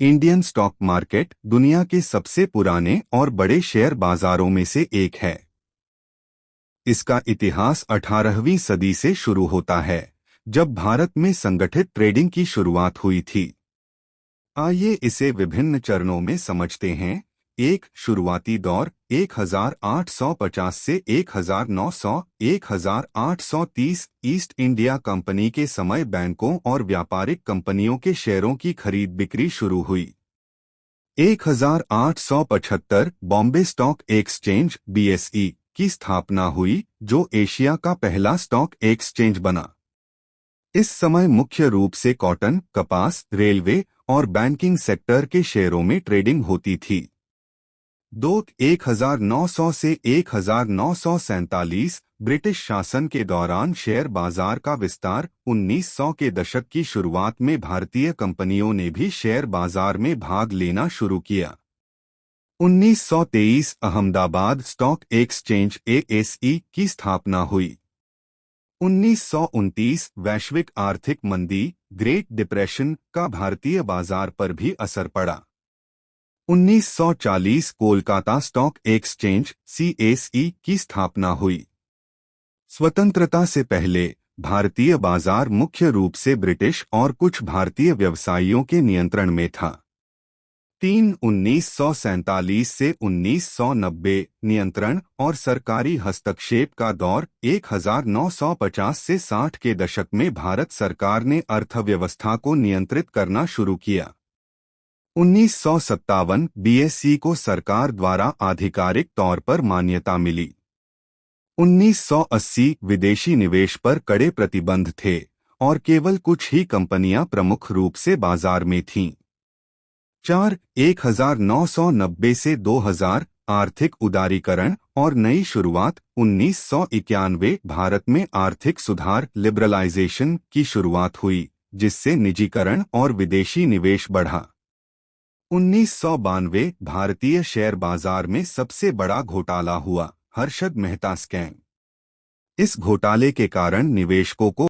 Indian stock market दुनिया के सबसे पुराने और बड़े शेयर बाजारों में से एक है। इसका इतिहास 18वीं सदी से शुरू होता है, जब भारत में संगठित ट्रेडिंग की शुरुआत हुई थी। आइए इसे विभिन्न चरणों में समझते हैं। एक, शुरुआती दौर 1850 से 1900। 1830 ईस्ट इंडिया कंपनी के समय बैंकों और व्यापारिक कंपनियों के शेयरों की खरीद बिक्री शुरू हुई। 1875 बॉम्बे स्टॉक एक्सचेंज (BSE) की स्थापना हुई, जो एशिया का पहला स्टॉक एक्सचेंज बना। इस समय मुख्य रूप से कॉटन, कपास, रेलवे और बैंकिंग सेक्टर के शेयरों में ट्रेडिंग होती थी। 1900 से 1947 ब्रिटिश शासन के दौरान शेयर बाजार का विस्तार। 1900 के दशक की शुरुआत में भारतीय कंपनियों ने भी शेयर बाजार में भाग लेना शुरू किया। 1923 अहमदाबाद स्टॉक एक्सचेंज (ASE) की स्थापना हुई। 1929 वैश्विक आर्थिक मंदी, ग्रेट डिप्रेशन का भारतीय बाजार पर भी असर पड़ा। 1940 कोलकाता स्टॉक एक्सचेंज (CSE) की स्थापना हुई। स्वतंत्रता से पहले भारतीय बाजार मुख्य रूप से ब्रिटिश और कुछ भारतीय व्यवसायियों के नियंत्रण में था। 1947 से 1990 नियंत्रण और सरकारी हस्तक्षेप का दौर। 1950 से 60 के दशक में भारत सरकार ने अर्थव्यवस्था को नियंत्रित करना शुरू किया। 1957 BSE को सरकार द्वारा आधिकारिक तौर पर मान्यता मिली। 1980 विदेशी निवेश पर कड़े प्रतिबंध थे और केवल कुछ ही कंपनियां प्रमुख रूप से बाजार में थीं। 4. 1990 से 2000 आर्थिक उदारीकरण और नई शुरुआत। 1991 भारत में आर्थिक सुधार लिबरलाइजेशन की शुरुआत हुई, जिससे निजीकरण और विदेशी निवेश बढ़ा। 1992 भारतीय शेयर बाजार में सबसे बड़ा घोटाला हुआ, हर्षद मेहता स्कैम। इस घोटाले के कारण निवेशकों को